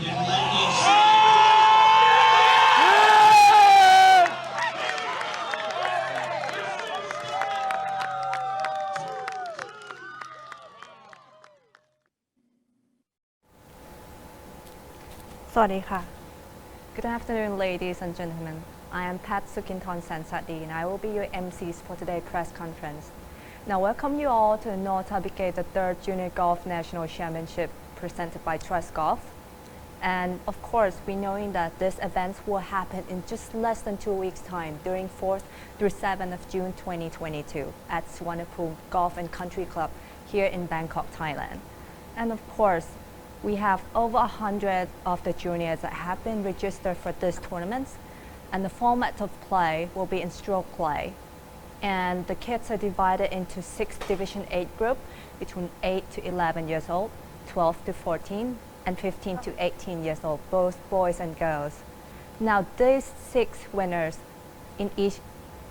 สวัสดีค่ะ Good afternoon, ladies and gentlemen. I am Pat Sukinton Sansadi, and I will be your MCs for today's press conference. Now, welcome you all to the North Brigade, the 3rd Junior Golf National Championship presented by Trust Golf. And of course, we knowing that this event will happen in just less than 2 weeks' time during 4th through 7th of June 2022 at Suvarnabhumi Golf and Country Club here in Bangkok, Thailand. And of course, we have over 100 of the juniors that have been registered for this tournament, and the format of play will be in stroke play. And the kids are divided into 6 Division 8 group between 8 to 11 years old, 12 to 14, and 15 to 18 years old, both boys and girls. Now these 6 winners in each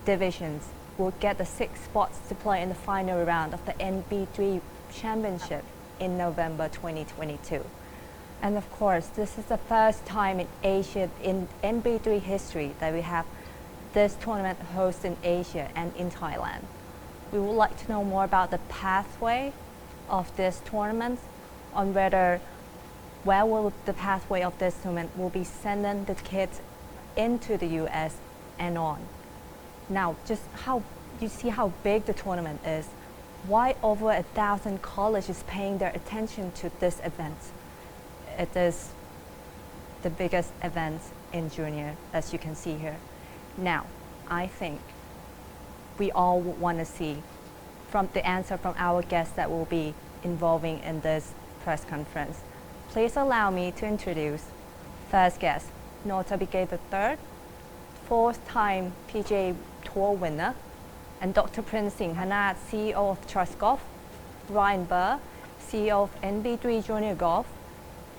divisions will get the 6 spots to play in the final round of the NB3 Championship in November 2022. And of course, this is the first time in Asia, in NB3 history, that we have this tournament hosted in Asia and in Thailand. We would like to know more about the pathway of this tournament, on where will the pathway of this tournament will be sending the kids into the US and on. Now, just how you see how big the tournament is, why over 1,000 colleges paying their attention to this event. It is the biggest event in junior, as you can see here. Now, I think we all want to see from the answer from our guests that will be involving in this press conference. Please allow me to introduce first guest, North Brigade III, 4th-time PGA Tour winner, and Dr. Prince Singh Hanat, CEO of Trust Golf, Ryan Burr, CEO of NB3 Junior Golf,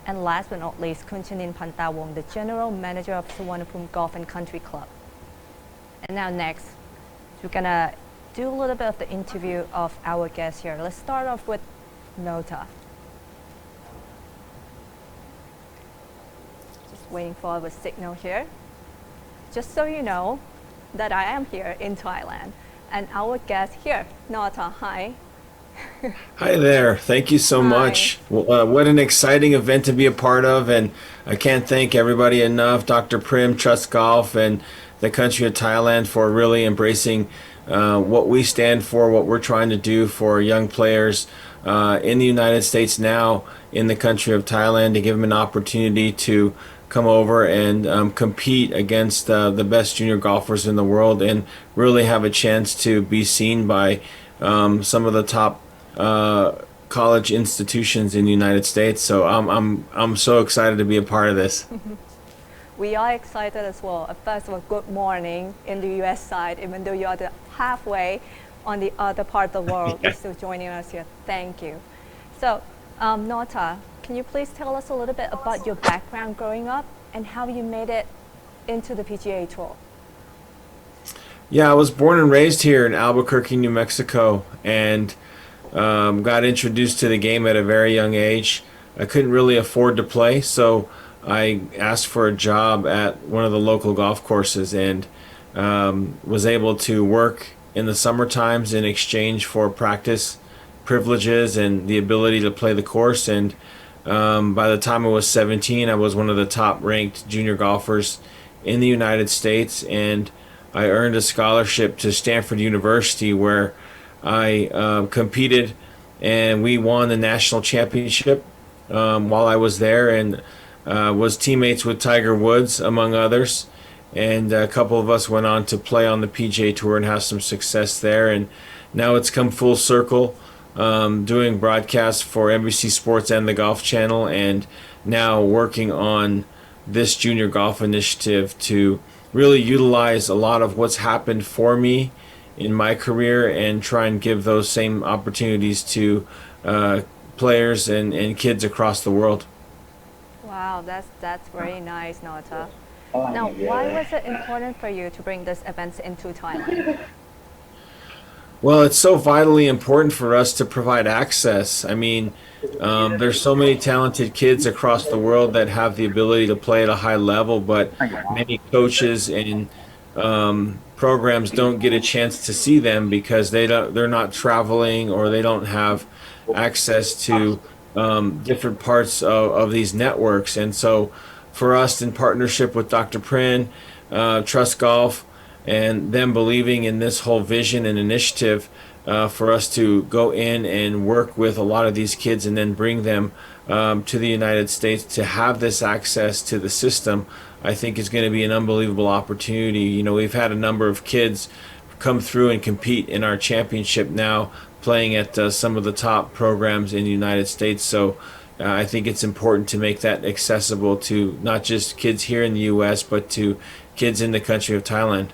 and last but not least, Kun Chanin Pantawong, the General Manager of Suvarnabhumi Golf and Country Club. And now next, we're gonna do a little bit of the interview of our guests here. Let's start off with Nota. Just waiting for the signal here. Just so you know that I am here in Thailand. And our guest here, Nota, hi. Hi there. Thank you so much. What an exciting event to be a part of, and I can't thank everybody enough, Dr. Prim, Trust Golf, and the country of Thailand for really embracing what we stand for, what we're trying to do for young players in the United States now, in the country of Thailand, to give them an opportunity to come over and compete against the best junior golfers in the world and really have a chance to be seen by some of the top college institutions in the United States. So I'm so excited to be a part of this. We are excited as well. First of all, good morning in the US side, even though you are the halfway on the other part of the world. Yeah. You're still joining us here. Thank you. So, Nota, can you please tell us a little bit about your background growing up and how you made it into the PGA Tour? Yeah, I was born and raised here in Albuquerque, New Mexico, and got introduced to the game at a very young age. I couldn't really afford to play, so I asked for a job at one of the local golf courses and was able to work in the summer times in exchange for practice privileges and the ability to play the course. And by the time I was 17, I was one of the top ranked junior golfers in the United States, and I earned a scholarship to Stanford University, where I competed and we won the national championship while I was there, and was teammates with Tiger Woods, among others. And a couple of us went on to play on the PGA Tour and have some success there. And now it's come full circle, doing broadcasts for NBC Sports and the Golf Channel, and now working on this junior golf initiative to really utilize a lot of what's happened for me in my career and try and give those same opportunities to players and kids across the world. Wow, that's very nice, Nota. Now, why was it important for you to bring this event into Thailand? Well, it's so vitally important for us to provide access. I mean, there's so many talented kids across the world that have the ability to play at a high level, but many coaches and programs don't get a chance to see them because they're not traveling or they don't have access to different parts of these networks. And so, for us, in partnership with Dr. Prin, Trust Golf, and them believing in this whole vision and initiative for us to go in and work with a lot of these kids and then bring them to the United States to have this access to the system, I think is going to be an unbelievable opportunity. You know, we've had a number of kids come through and compete in our championship now, playing at some of the top programs in the United States. So I think it's important to make that accessible to not just kids here in the U.S., but to kids in the country of Thailand.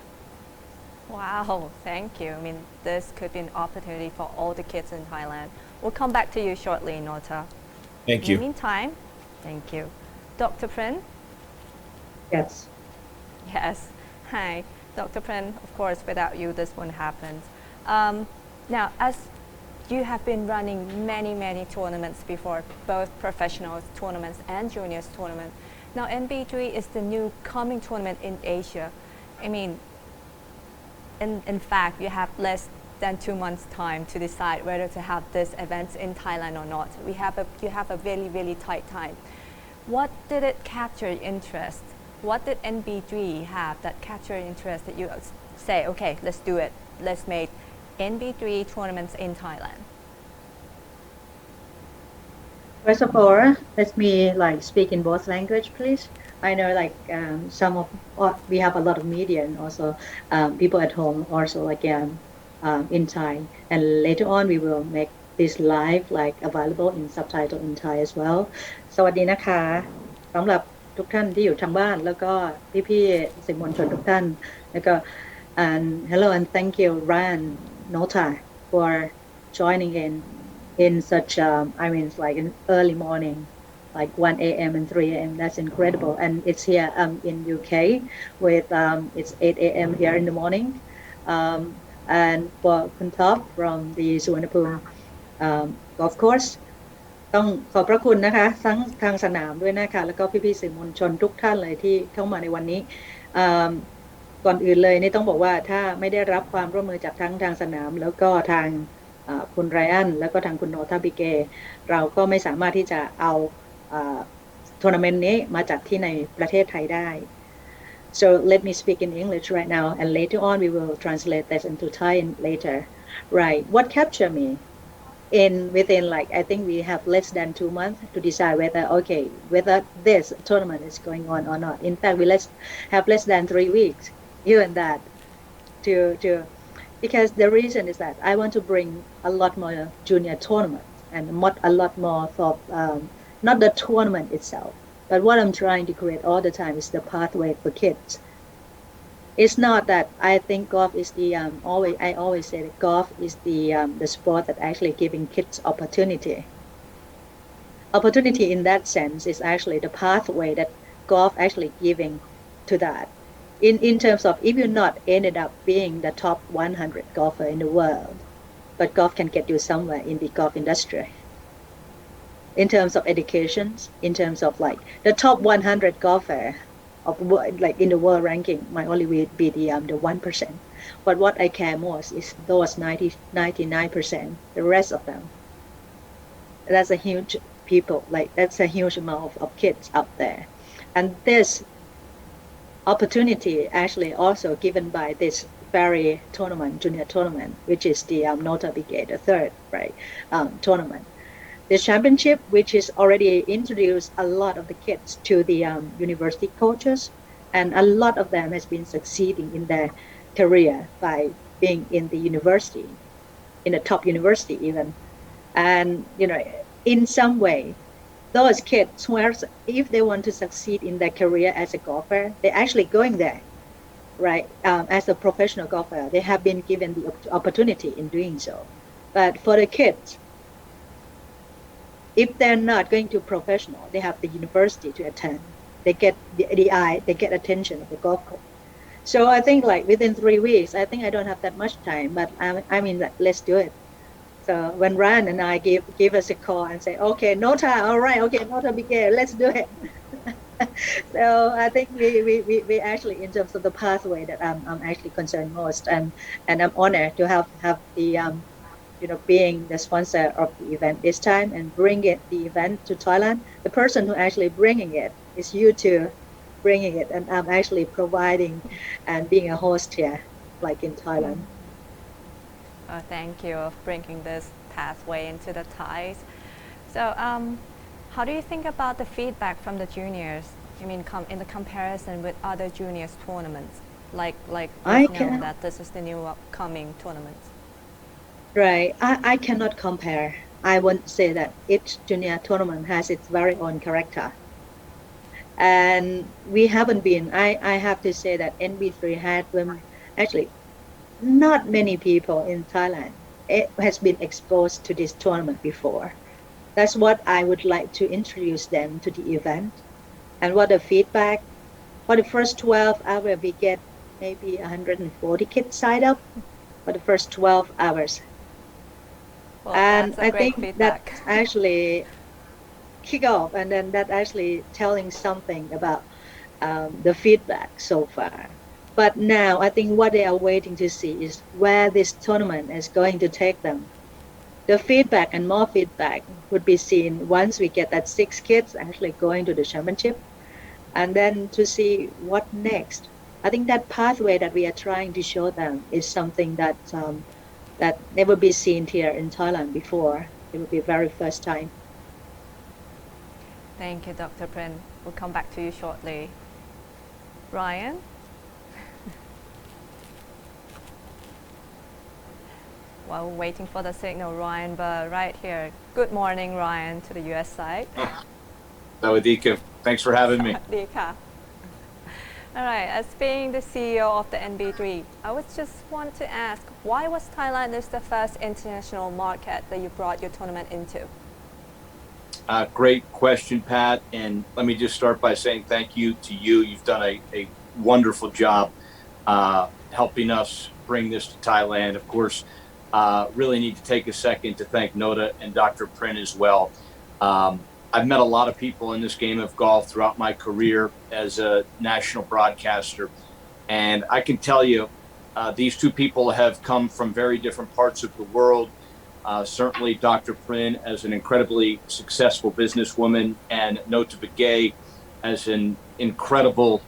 Wow, thank you. I mean, this could be an opportunity for all the kids in Thailand. We'll come back to you shortly, Nota. Thank In you. the meantime, thank you. Dr. Prin? Yes. Yes. Hi, Dr. Prin. Of course, without you, this wouldn't happen. Now, as you have been running many tournaments before, both professional tournaments and juniors tournament. Now, NB3 is the new coming tournament in Asia. I mean, in fact, you have less than 2 months' time to decide whether to have this event in Thailand or not. You have a really tight time. What did it capture your interest? What did NB3 have that captured interest that you say, okay, let's do it. Let's make NB3 tournaments in Thailand? First of all, let me speak in both language, please. I know we have a lot of media and also people at home also in Thai. And later on, we will make this live available in subtitle in Thai as well. สวัสดีนะคะสำหรับทุกท่านที่อยู่ทางบ้านแล้วก็พี่ๆสื่อมวลชนทุกท่านแล้วก็ and hello and thank you Ryan Nota for joining in such it's like an early morning, like 1 a.m. and 3 a.m. That's incredible. And it's here in UK with it's 8 a.m. here in the morning. And for Kuntop from the Suvarnabhumi golf course ต้องขอบพระคุณนะคะทั้งทางสนามด้วยนะคะแล้วก็พี่ๆสื่อมวลชนทุกท่านเลยที่เข้ามาในวันนี้ก่อนอื่นเลยนี่ต้องบอกว่าถ้าไม่ได้รับความร่วมมือจากทั้งทางสนามแล้วก็ทางคุณไรอันแล้วก็ทางคุณโนทาบิเกเราก็ไม่สามารถที่จะเอาทัวร์นาเมนต์นี้มาจัดที่ในประเทศไทยได้ so let me speak in English right now and later on we will translate this into Thai later right what captured me within I think we have less than 2 months to decide whether this tournament is going on or not. In fact we have less than 3 weeks even that to because the reason is that I want to bring a lot more junior tournaments and a lot more for not the tournament itself, but what I'm trying to create all the time is the pathway for kids. It's not that I think golf is the I always say that golf is the sport that actually giving kids opportunity. Opportunity in that sense is actually the pathway that golf actually giving to that. In terms of if you're not ended up being the top 100 golfer in the world, but golf can get you somewhere in the golf industry. In terms of education, in terms of the top 100 golfer of in the world ranking might only be the 1%. But what I care most is those 99%, the rest of them. That's a huge people, that's a huge amount of kids out there. And this opportunity actually also given by this very tournament, junior tournament, which is the Nota Brigade, the third tournament. The championship, which is already introduced a lot of the kids to the university coaches, and a lot of them has been succeeding in their career by being in the university, in a top university even. And, in some way, those kids who are, if they want to succeed in their career as a golfer, they're actually going there, right? As a professional golfer, they have been given the opportunity in doing so. But for the kids, if they're not going to professional, they have the university to attend. They get the eye, they get attention of the golf coach. So I think like within 3 weeks, I think I don't have that much time, but I mean, like, let's do it. So when Ryan and I give us a call and say, okay, Nota, all right, okay, Nota Bigay, let's do it. So I think we actually, in terms of the pathway, that I'm actually concerned most, and I'm honored to have the being the sponsor of the event this time and bring the event to Thailand. The person who actually bringing it is you two bringing it, and I'm actually providing and being a host here, like in Thailand. Thank you for bringing this pathway into the Thais. So, how do you think about the feedback from the juniors? I mean, in the comparison with other juniors tournaments, like I we know can that this is the new upcoming tournament. Right. I cannot compare. I want to say that each junior tournament has its very own character. And we haven't been, I have to say that NB3 had been actually not many people in Thailand. It has been exposed to this tournament before. That's what I would like to introduce them to the event. And what the feedback for the first 12 hours, we get maybe 140 kids signed up for the first 12 hours. Well, And that's a I great think feedback. that's actually kick off, and then that actually telling something about the feedback so far. But now I think what they are waiting to see is where this tournament is going to take them. The feedback and more feedback would be seen once we get that 6 kids actually going to the championship, and then to see what next. I think that pathway that we are trying to show them is something that never been seen here in Thailand before. It will be very first time. Thank you, Dr. Prin. We'll come back to you shortly. Ryan? While waiting for the signal, Ryan, but right here. Good morning, Ryan, to the US side. Sawadika, thanks for having me. ดีค่ะ All right, as being the CEO of the NB3, I would just want to ask, why was Thailand is the first international market that you brought your tournament into? Great question, Pat. And let me just start by saying thank you to you. You've done a wonderful job helping us bring this to Thailand. Of course, really need to take a second to thank Noda and Dr. Prin as well. I've met a lot of people in this game of golf throughout my career as a national broadcaster. And I can tell you, these two people have come from very different parts of the world. Certainly Dr. Prin as an incredibly successful businesswoman, and Nota Begay as an incredible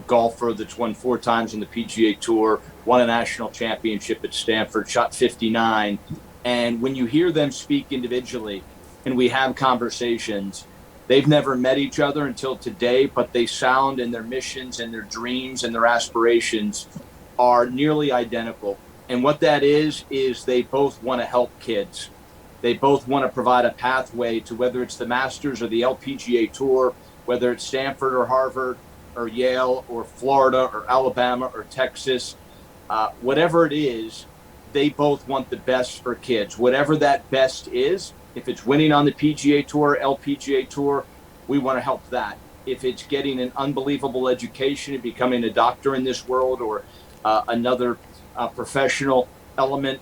golfer that's won 4 times on the PGA Tour, won a national championship at Stanford, shot 59. And when you hear them speak individually and we have conversations, they've never met each other until today, but they sound, and their missions and their dreams and their aspirations are nearly identical. And what that is they both want to help kids. They both want to provide a pathway to, whether it's the Masters or the LPGA Tour, whether it's Stanford or Harvard or Yale or Florida or Alabama or Texas, whatever it is, they both want the best for kids. Whatever that best is, if it's winning on the PGA Tour, LPGA Tour, we want to help that. If it's getting an unbelievable education and becoming a doctor in this world, or another professional element,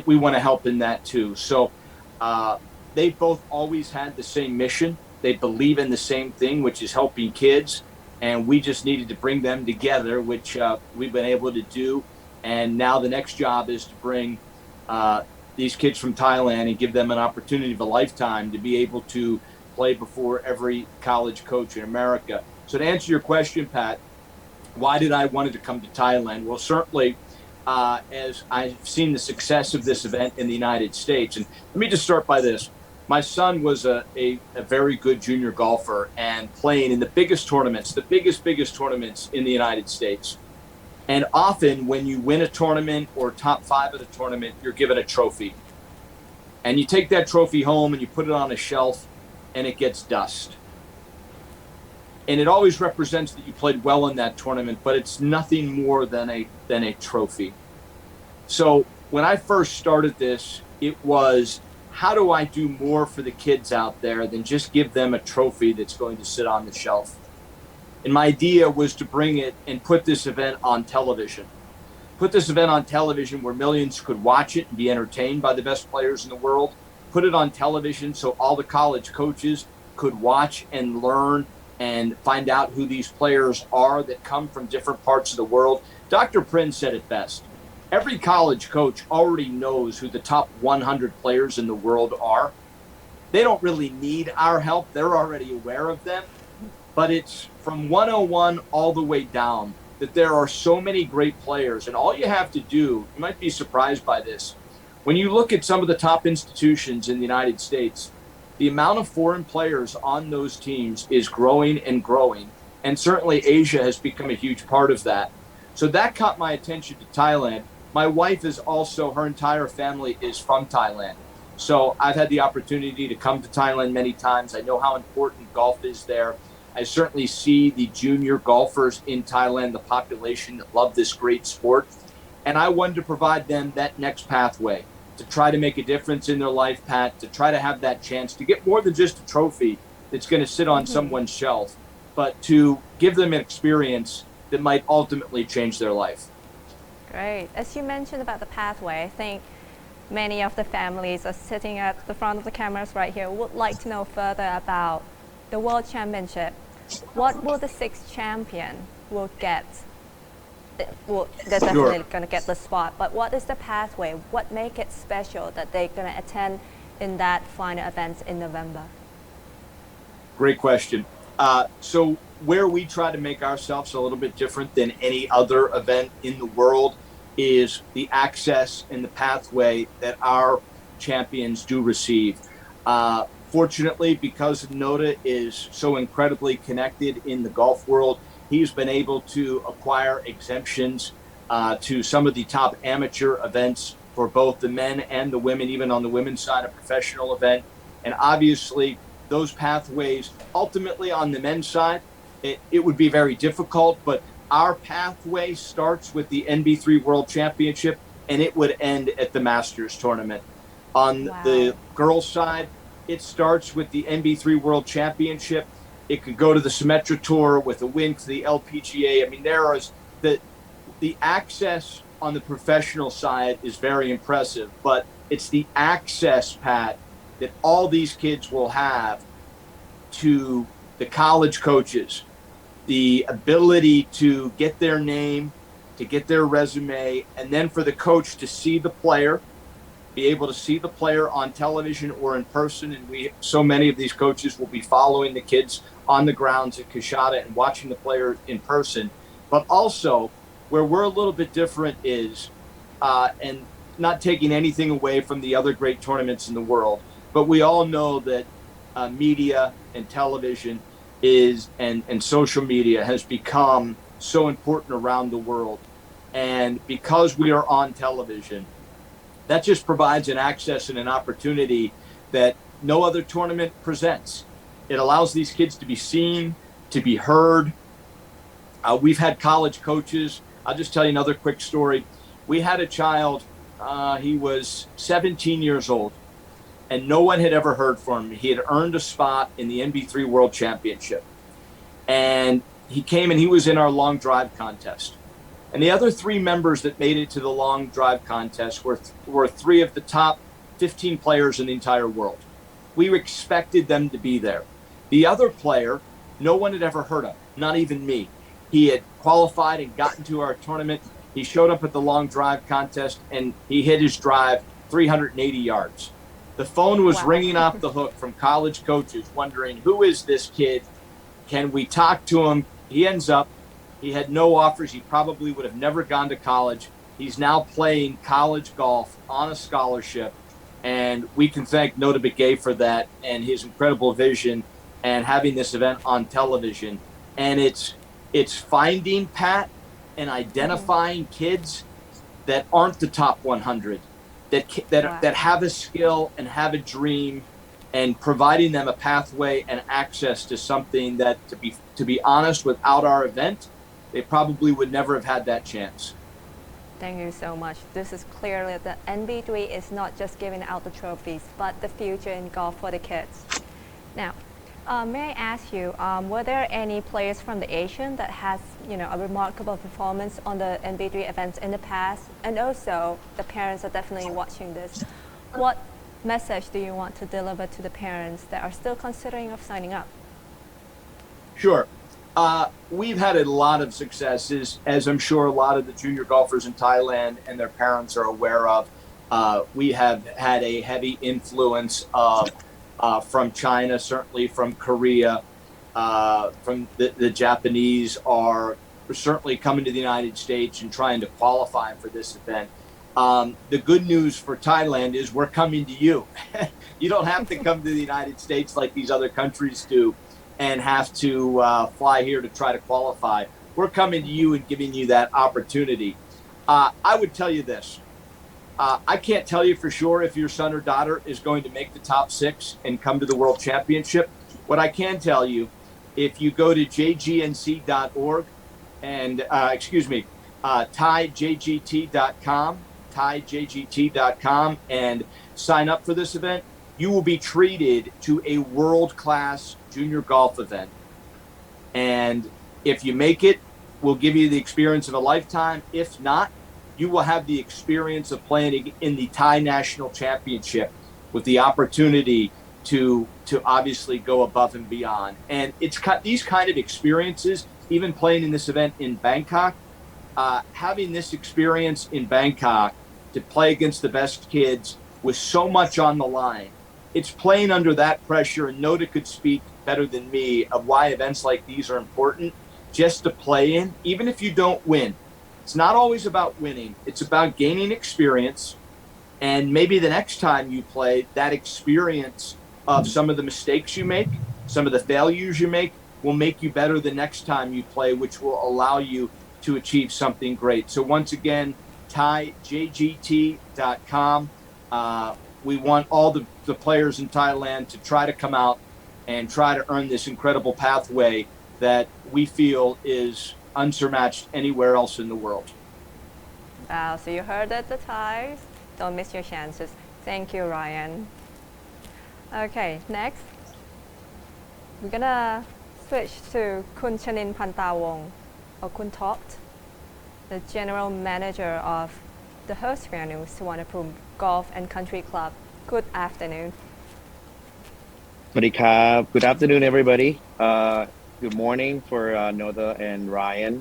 we want to help in that too. So they both always had the same mission. They believe in the same thing, which is helping kids. And we just needed to bring them together, which we've been able to do. And now the next job is to bring these kids from Thailand and give them an opportunity of a lifetime to be able to play before every college coach in America. So to answer your question, Pat, why did I want to come to Thailand? Well, certainly as I've seen the success of this event in the United States. And let me just start by this. My son was a very good junior golfer and playing in the biggest tournaments, the biggest tournaments in the United States. And often when you win a tournament or top 5 of the tournament, you're given a trophy. And you take that trophy home and you put it on a shelf and it gets dust. And it always represents that you played well in that tournament, but it's nothing more than a trophy. So when I first started this, it was, how do I do more for the kids out there than just give them a trophy that's going to sit on the shelf? And my idea was to bring it and put this event on television. Put this event on television where millions could watch it and be entertained by the best players in the world. Put it on television so all the college coaches could watch and learn and find out who these players are that come from different parts of the world. Dr. Prince said it best. Every college coach already knows who the top 100 players in the world are. They don't really need our help. They're already aware of them. But it's from 101 all the way down that there are so many great players. And all you have to do, you might be surprised by this, when you look at some of the top institutions in the United States, the amount of foreign players on those teams is growing and growing. And certainly Asia has become a huge part of that. So that caught my attention to Thailand. My wife is also, her entire family is from Thailand. So I've had the opportunity to come to Thailand many times. I know how important golf is there. I certainly see the junior golfers in Thailand, the population that love this great sport. And I wanted to provide them that next pathway to try to make a difference in their life, Pat, to try to have that chance to get more than just a trophy that's going to sit on someone's shelf, but to give them an experience that might ultimately change their life. Great. As you mentioned about the pathway, I think many of the families are sitting at the front of the cameras right here would like to know further about the World Championship. What will the sixth champion will get? Well, they're definitely going to get the spot, but what is the pathway? What makes it special that they're going to attend in that final event in November? Great question. So where we try to make ourselves a little bit different than any other event in the world is the access and the pathway that our champions do receive. Fortunately, because Noda is so incredibly connected in the golf world, he's been able to acquire exemptions to some of the top amateur events for both the men and the women, even on the women's side, a professional event. And obviously, those pathways, ultimately on the men's side, it would be very difficult, but our pathway starts with the NB3 World Championship, and it would end at the Masters tournament. On the girls' side, it starts with the NB3 World Championship. It could go to the Symetra Tour with a win to the LPGA. I mean, there is the access on the professional side is very impressive, but it's the access, Pat, that all these kids will have to the college coaches, the ability to get their name, to get their resume, and then for the coach to see the player, be able to see the player on television or in person. And so many of these coaches will be following the kids on the grounds at Kashada and watching the player in person. But also where we're a little bit different is, and not taking anything away from the other great tournaments in the world, but we all know that media and television and social media has become so important around the world. And because we are on television, that just provides an access and an opportunity that no other tournament presents. It allows these kids to be seen, to be heard. We've had college coaches. I'll just tell you another quick story. We had a child, he was 17 years old, and no one had ever heard from him. He had earned a spot in the NB3 World Championship. And he came and he was in our long drive contest. And the other three members that made it to the long drive contest were three of the top 15 players in the entire world. We expected them to be there. The other player, no one had ever heard of, not even me. He had qualified and gotten to our tournament. He showed up at the long drive contest and he hit his drive 380 yards. The phone was ringing off the hook from college coaches wondering, who is this kid? Can we talk to him? He ends up, he had no offers. He probably would have never gone to college. He's now playing college golf on a scholarship. And we can thank Noda Begay for that and his incredible vision and having this event on television. And it's finding, Pat, and identifying kids that aren't the top 100, that have a skill and have a dream, and providing them a pathway and access to something that, to be honest, without our event, they probably would never have had that chance. Thank you so much. This is clearly that NB3 is not just giving out the trophies, but the future in golf for the kids. Now, May I ask you, were there any players from the Asian that has, a remarkable performance on the NB3 events in the past? And also, the parents are definitely watching this. What message do you want to deliver to the parents that are still considering of signing up? Sure. We've had a lot of successes, as I'm sure a lot of the junior golfers in Thailand and their parents are aware of. We have had a heavy influence of from China, certainly from Korea, from the Japanese are certainly coming to the United States and trying to qualify for this event. The good news for Thailand is we're coming to you. You don't have to come to the United States like these other countries do and have to fly here to try to qualify. We're coming to you and giving you that opportunity. I would tell you this. I can't tell you for sure if your son or daughter is going to make the top 6 and come to the World Championship. What I can tell you, if you go to jgnc.org and, thaijgt.com and sign up for this event, you will be treated to a world-class junior golf event. And if you make it, we'll give you the experience of a lifetime. If not, you will have the experience of playing in the Thai National Championship with the opportunity to obviously go above and beyond. And it's these kind of experiences, even playing in this event in Bangkok, having this experience in Bangkok to play against the best kids with so much on the line. It's playing under that pressure, and Nota could speak better than me of why events like these are important just to play in, even if you don't win. It's not always about winning. It's about gaining experience. And maybe the next time you play, that experience of some of the mistakes you make, some of the failures you make, will make you better the next time you play, which will allow you to achieve something great. So once again, thaijgt.com. We want all the players in Thailand to try to come out and try to earn this incredible pathway that we feel is unsurmatched anywhere else in the world. Wow, so you heard it, the Thais. Don't miss your chances. Thank you, Ryan. Okay, next. We're gonna switch to Kun Chanin Pantawong, or Kun Topt, the general manager of the host venue, Suvarnabhumi Golf and Country Club. Good afternoon. สวัสดีครับ Good afternoon, everybody. Good morning for Notha and Ryan.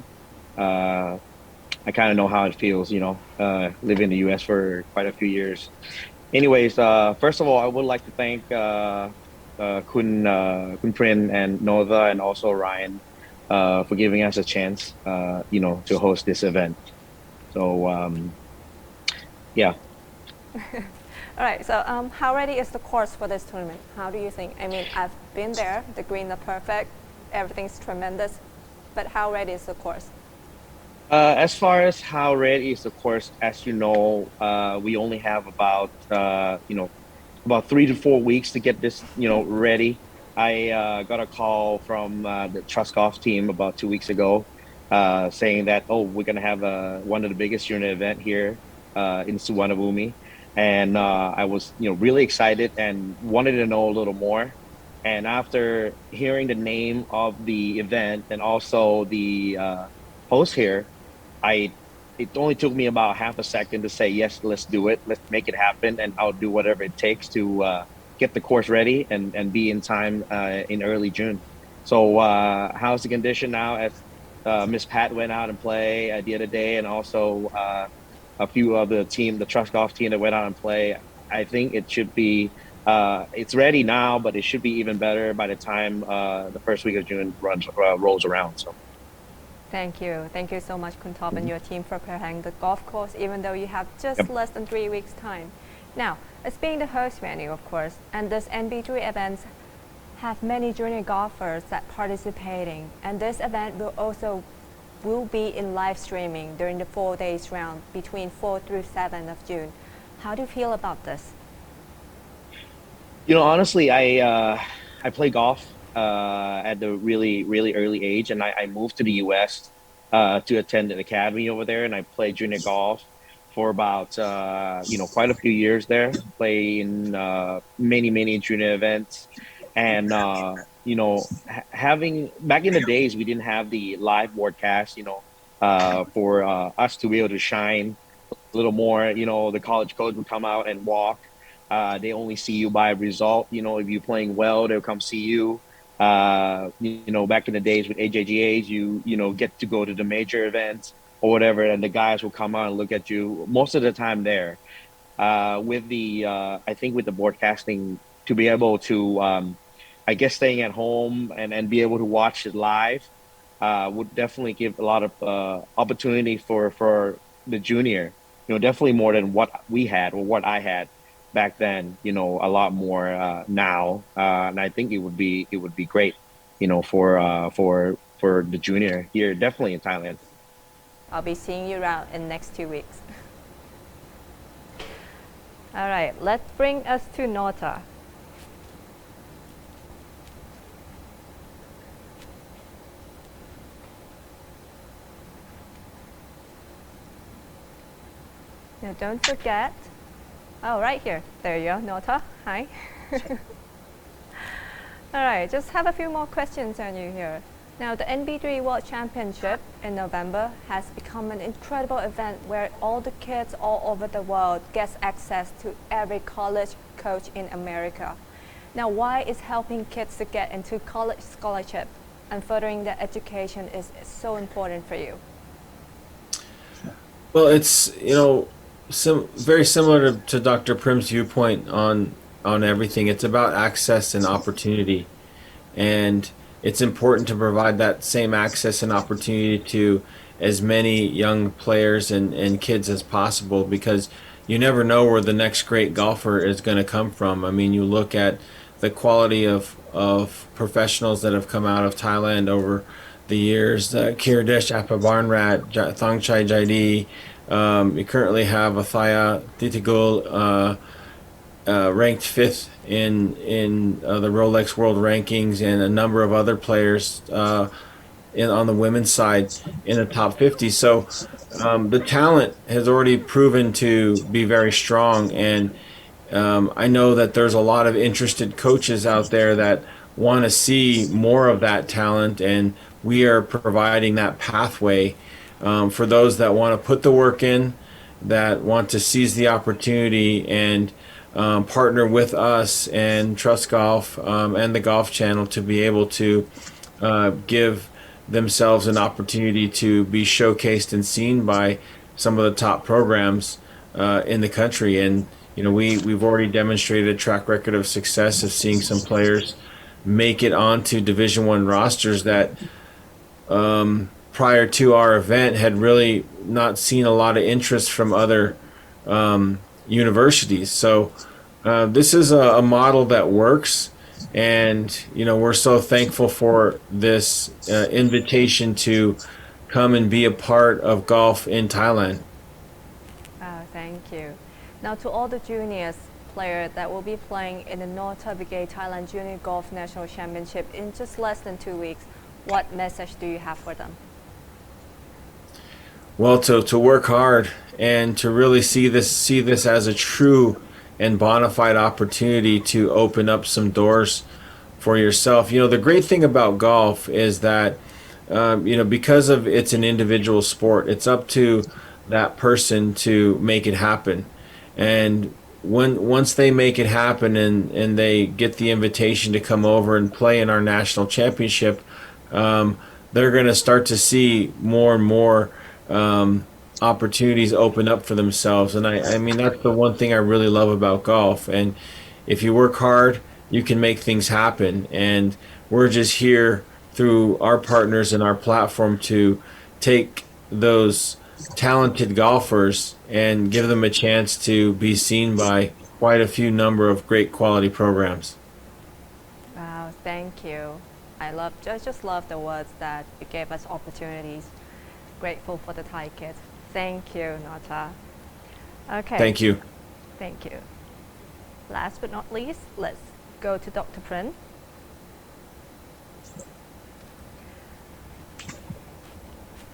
I kind of know how it feels, living in the U.S. for quite a few years. Anyways, first of all, I would like to thank Kun Prin and Notha and also Ryan for giving us a chance, to host this event. So, yeah. All right, so how ready is the course for this tournament? How do you think? I mean, I've been there, the greens are perfect, everything's tremendous, but how ready is the course? As far as how ready is the course, as you know, we only have about 3 to 4 weeks to get this, ready. I got a call from the Trust Golf team about 2 weeks ago, saying that, we're going to have one of the biggest unit event here in Suvarnabhumi. And I was, really excited and wanted to know a little more. And after hearing the name of the event and also the host here, it only took me about half a second to say, yes, let's do it. Let's make it happen. And I'll do whatever it takes to get the course ready and be in time in early June. So how's the condition now? As Miss Pat went out and play the other day, and also a few of the team, the Trust Golf team that went out and play, I think it should be, it's ready now, but it should be even better by the time the first week of June rolls around. So. Thank you. Thank you so much, Kun Top, and your team for preparing the golf course, even though you have just less than 3 weeks' time. Now, as being the host venue, of course, and this NB3 events have many junior golfers that participating, and this event will be in live streaming during the 4 days round between 4 through 7 of June. How do you feel about this? Honestly, I play golf at the really, really early age, and I moved to the U.S. To attend an academy over there, and I played junior golf for about quite a few years there. Play in many junior events, and having back in the days, we didn't have the live broadcast, for us to be able to shine a little more. The college coach would come out and walk. They only see you by result. If you're playing well, they'll come see you. Back in the days with AJGAs, you get to go to the major events or whatever, and the guys will come out and look at you most of the time there. With the I think with the broadcasting, to be able to I guess staying at home and be able to watch it live would definitely give a lot of opportunity for the junior. Definitely more than what we had or what I had back then. A lot more now, and I think it would be great. For the junior here, definitely in Thailand. I'll be seeing you around in next 2 weeks. All right, let's bring us to Nota. Now don't forget, oh, right here, there you go, Nota, hi. All right, just have a few more questions on you here. Now, the NB3 World Championship in November has become an incredible event where all the kids all over the world gets access to every college coach in America. Now, why is helping kids to get into college scholarship and furthering their education is so important for you? Well, it's very similar to Dr. Prim's viewpoint on everything. It's about access and opportunity, and it's important to provide that same access and opportunity to as many young players and kids as possible, because you never know where the next great golfer is going to come from. I mean, you look at the quality of professionals that have come out of Thailand over the years. Kirdesh Apabarnrat, Thongchai Jaidi. You currently have Athaya Titigul ranked 5th in the Rolex World Rankings, and a number of other players on the women's side in the top 50. So the talent has already proven to be very strong, and I know that there's a lot of interested coaches out there that want to see more of that talent, and we are providing that pathway for those that want to put the work in, that want to seize the opportunity and partner with us and Trust Golf and the Golf Channel to be able to give themselves an opportunity to be showcased and seen by some of the top programs in the country. And we've already demonstrated a track record of success of seeing some players make it onto Division I rosters that prior to our event had really not seen a lot of interest from other universities. So this is a model that works, and we're so thankful for this invitation to come and be a part of golf in Thailand. Thank you. Now, to all the juniors players that will be playing in the Nota Brigade Thailand Junior Golf National Championship in just less than 2 weeks, what message do you have for them? Well, to work hard and to really see this as a true and bona fide opportunity to open up some doors for yourself. The great thing about golf is that because of it's an individual sport, it's up to that person to make it happen. And once they make it happen and they get the invitation to come over and play in our national championship, they're going to start to see more and more opportunities open up for themselves. And I mean, that's the one thing I really love about golf. And if you work hard, you can make things happen. And we're just here through our partners and our platform to take those talented golfers and give them a chance to be seen by quite a few number of great quality programs. Wow, thank you. I just love the words that you gave us opportunities. Grateful for the Thai kids. Thank you, Nota. Okay. Thank you. Thank you. Last but not least, let's go to Dr. Prin.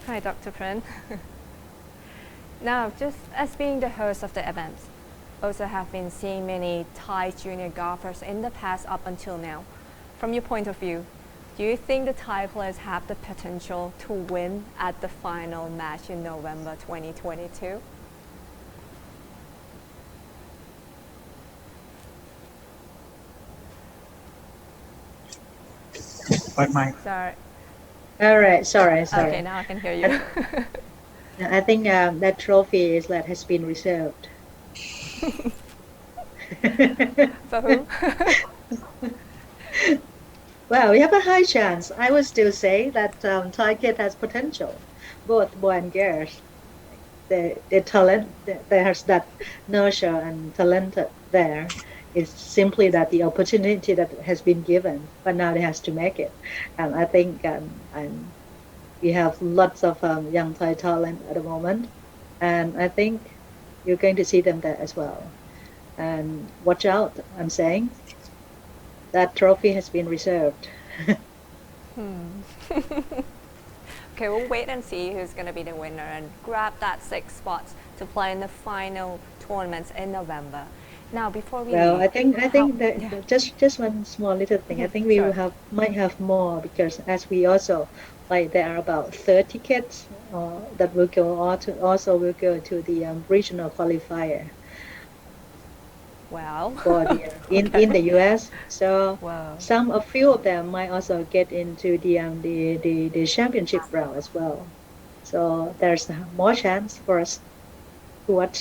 Hi, Dr. Prin. Now, just as being the host of the events, also have been seeing many Thai junior golfers in the past up until now. from your point of view, do you think the Thai players have the potential to win at the final match in November 2022? Sorry. All right, sorry. Okay, now I can hear you. I think that trophy has been reserved. For who? Well, we have a high chance. I would still say that Thai kid has potential, both boy and girls. The talent, there's that nurture and talent there. It's simply that the opportunity that has been given, but now they has to make it. And I think we have lots of young Thai talent at the moment, and I think you're going to see them there as well. And watch out, I'm saying that trophy has been reserved. Okay, we'll wait and see who's going to be the winner and grab that 6 spots to play in the final tournaments in November. Now, before we Well, leave, I think that yeah. just one small little thing. I think we Sure. will might have more, because as we also, like, there are about 30 kids that will will go to the regional qualifier Well, for the in okay. the US. So Wow. a few of them might also get into the championship round as well. So there's more chance for us to watch,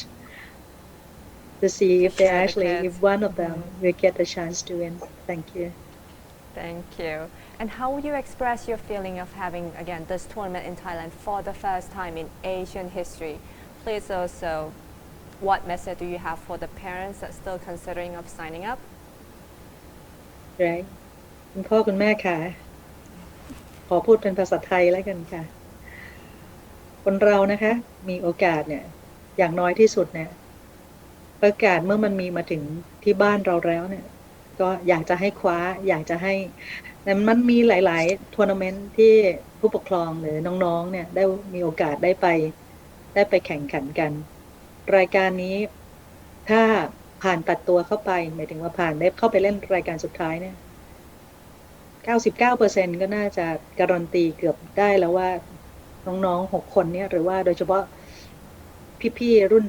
to see if they Cheer the actually, kids. if one of them will get a chance to win. Thank you. Thank you. And how would you express your feeling of having, again, this tournament in Thailand for the first time in Asian history? Please also, what message do you have for the parents that still considering of signing up? Right. คุณพ่อคุณแม่ค่ะ ขอพูดเป็นภาษาไทยแล้วกันค่ะ คนเรานะคะ มีโอกาสเนี่ย อย่างน้อยที่สุดเนี่ย โอกาสเมื่อมันมีมาถึงที่บ้านเราแล้วเนี่ย ก็อยากจะให้คว้า อยากจะให้แต่มันมีหลายๆทัวร์นาเมนต์ที่ผู้ปกครองหรือน้องๆเนี่ยได้มีโอกาสได้ไปแข่งขันกัน รายการนี้ถ้าผ่านตัดตัวเข้าไปหมายถึงว่าผ่านได้เข้าไปเล่นรายการสุดท้ายเนี่ย 99% ก็น่าจะการันตีเกือบได้แล้วว่าน้องๆ6คนเนี่ยหรือว่าโดยเฉพาะพี่ๆรุ่น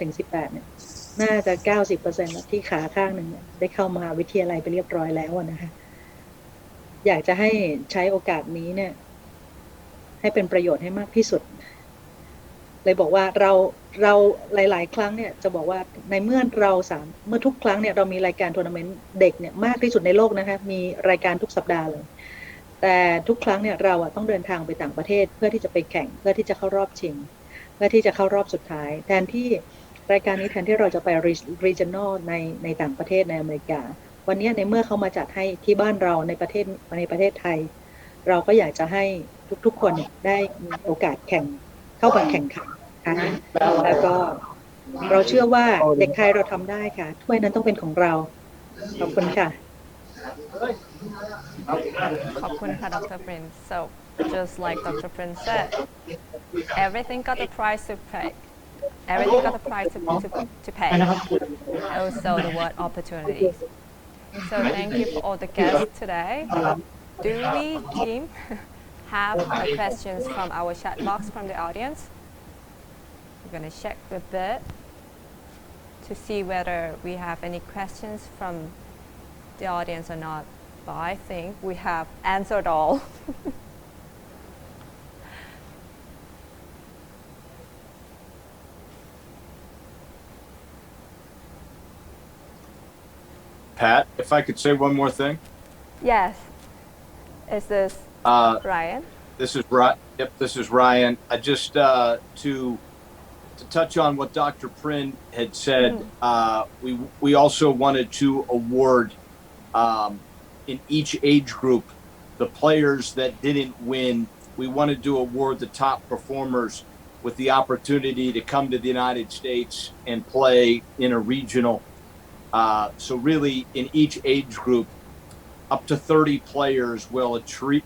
15-18 เนี่ยน่าจะ 90% ที่ขาข้างหนึ่งเนี่ยได้เข้ามหาวิทยาลัยไปเรียบร้อยแล้วนะคะอยากจะให้ใช้โอกาสนี้เนี่ยให้เป็นประโยชน์ให้มากที่สุดเลยบอกว่าเราหลายๆครั้งเนี่ยจะบอกว่าในเมื่อทุกครั้งเนี่ยเรามีรายการทัวร์นาเมนต์เด็กเนี่ยมากที่สุดในโลกนะคะมีรายการทุกสัปดาห์เลยแต่ทุกครั้งเนี่ยเราต้องเดินทางไปต่างประเทศเพื่อที่จะไปแข่งเพื่อที่จะเข้ารอบชิงเพื่อที่จะเข้ารอบสุดท้ายแทนที่รายการนี้แทนที่เราจะไป regional ในต่างประเทศในอเมริกาวันนี้ในเมื่อเขามาจัดให้ที่บ้านเราในประเทศไทยเราก็อยากจะให้ทุกๆคนได้มีโอกาสเข้ามาแข่งขันแล้วก็เราเชื่อว่าเด็กไทยเราทำได้ค่ะถ้วยนั้นต้องเป็นของเราขอบคุณค่ะ ขอบคุณค่ะ Dr. Prince. So, just like Dr. Prince said, everything got a price to pay. Everything got a price to pay. Also, the word opportunities. So, thank you for all the guests today. Do we, team, have questions from our chat box from the audience? We're going to check a bit to see whether we have any questions from the audience or not. But I think we have answered all. Pat, if I could say one more thing. Yes. Is this Ryan? This is Ryan. Yep, this is Ryan. I just to touch on what Dr. Prin had said. We also wanted to award in each age group the players that didn't win. We wanted to award the top performers with the opportunity to come to the United States and play in a regional. So really, in each age group, up to 30 players will achieve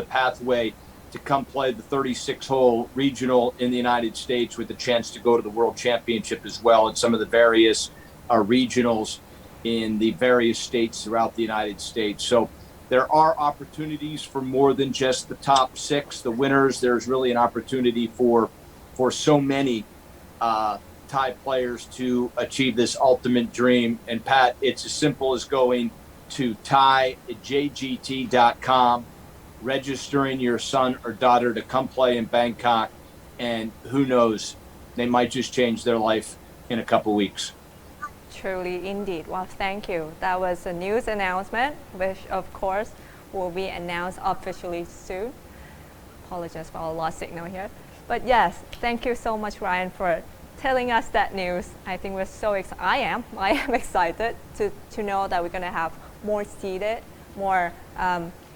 the pathway to come play the 36-hole regional in the United States with the chance to go to the World Championship as well and some of the various regionals in the various states throughout the United States. So there are opportunities for more than just the top 6, the winners. There's really an opportunity for so many Thai players to achieve this ultimate dream. And Pat, it's as simple as going to thaijgt.com, registering your son or daughter to come play in Bangkok, and who knows, they might just change their life in a couple weeks. Truly, indeed. Well, thank you. That was a news announcement, which of course will be announced officially soon. Apologize for our lost signal here. But yes, thank you so much, Ryan, for telling us that news. I think we're so excited. I am excited to know that we're going to have more seeded, more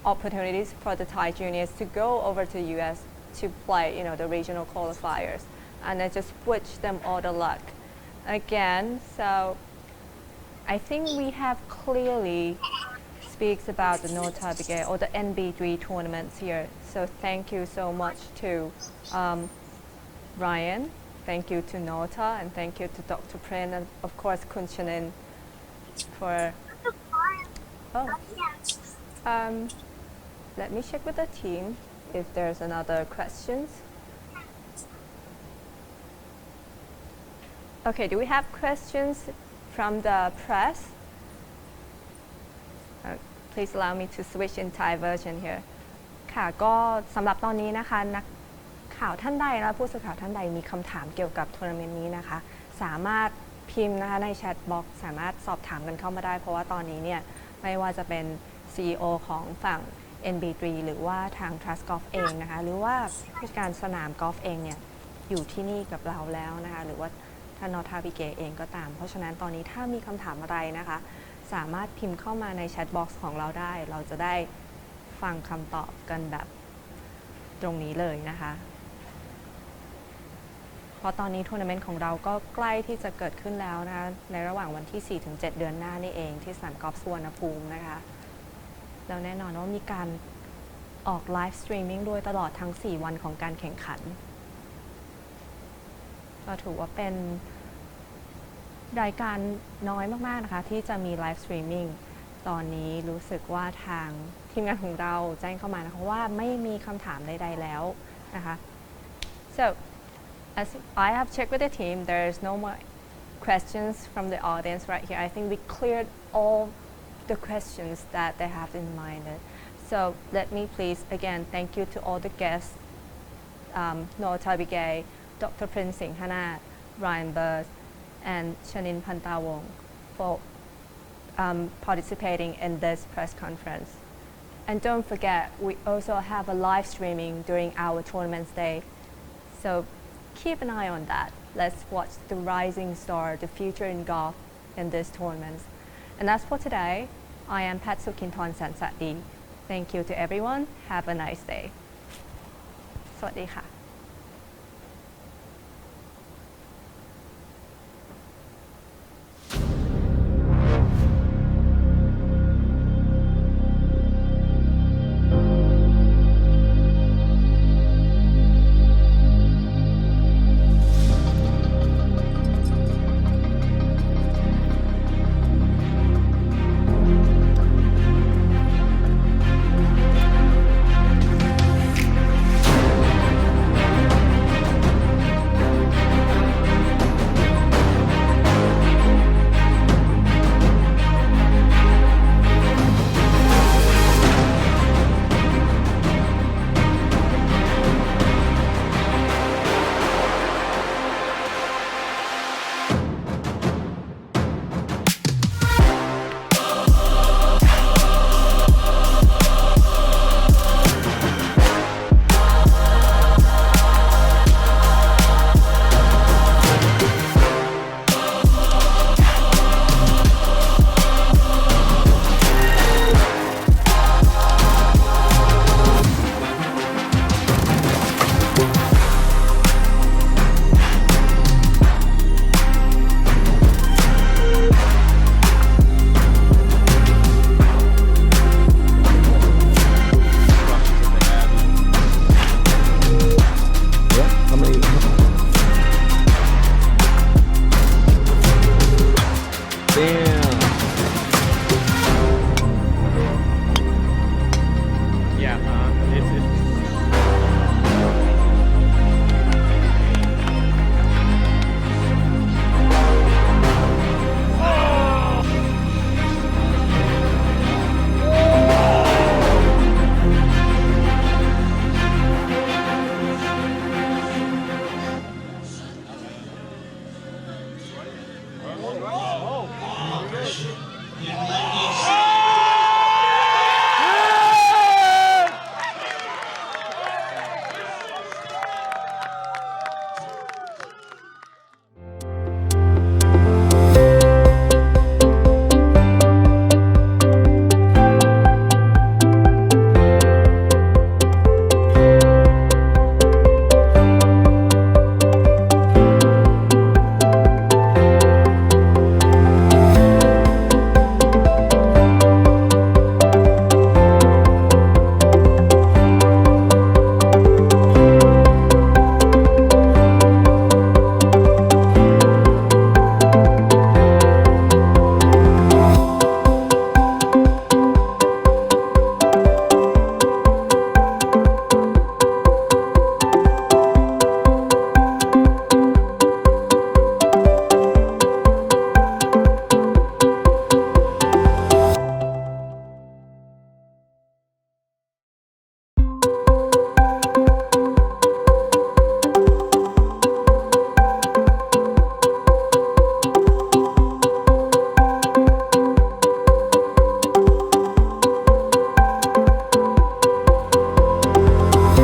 opportunities for the Thai juniors to go over to the US to play, you know, the regional qualifiers, and I just wish them all the luck again. So I think we have clearly speaks about the Nota Bigay or the NB3 tournaments here. So thank you so much to Ryan, thank you to Nota, and thank you to Dr. Prin, and of course Kun Chanin for. Let me check with the team if there's another questions. Okay, do we have questions from the press? Please allow me to switch in Thai version here. ค่ะก็สำหรับตอนนี้นะคะนักข่าวท่านใดและผู้สื่อข่าวท่านใดมีคำถามเกี่ยวกับทัวร์นาเมนต์นี้นะคะสามารถพิมพ์นะคะในแชทบ็อกซ์สามารถสอบถามกันเข้ามาได้เพราะว่าตอนนี้เนี่ยไม่ว่าจะเป็น CEO ของฝั่ง NB3 หรือว่าทาง Trust Golf เองนะคะหรือว่าผู้จัดการสนามกอล์ฟเองเนี่ยอยู่ที่นี่กับเราแล้วนะคะหรือว่าท่านนอทาบิเกเองก็ตามเพราะฉะนั้นตอนนี้ถ้ามีคำถามอะไรนะคะสามารถพิมพ์เข้ามาในแชทบ็อกซ์ของเราได้เราจะได้ฟังคำตอบกันแบบตรงนี้เลยนะคะเพราะตอนนี้ทัวร์นาเมนต์ของเราก็ใกล้ที่จะเกิดขึ้นแล้วนะคะในระหว่างวันที่ 4-7 เดือนหน้านี่เองที่สนามกอล์ฟสุวรรณภูมินะคะแล้วแน่นอนว่ามีการออกไลฟ์สตรีมมิ่งด้วยตลอดทั้ง 4 วันของการแข่งขันก็ถือว่าเป็นรายการน้อยมากๆนะคะที่จะมีไลฟ์สตรีมมิ่งตอนนี้รู้สึกว่าทางทีมงานของเราแจ้งเข้ามานะคะว่าไม่มีคำถามใดๆแล้วนะคะ so as I have checked with the team there is no more questions from the audience right here. I think we cleared all the questions that they have in mind. So let me please again thank you to all the guests, Nota Bigay, Dr. Prince Singh Hana, Ryan Burrs, and Chanin Pantawong for participating in this press conference. And don't forget, we also have a live streaming during our tournament day. So keep an eye on that. Let's watch the rising star, the future in golf in this tournament. And as for today, I am Pat Sukinthorn Sansati. Thank you to everyone. Have a nice day. สวัสดีค่ะ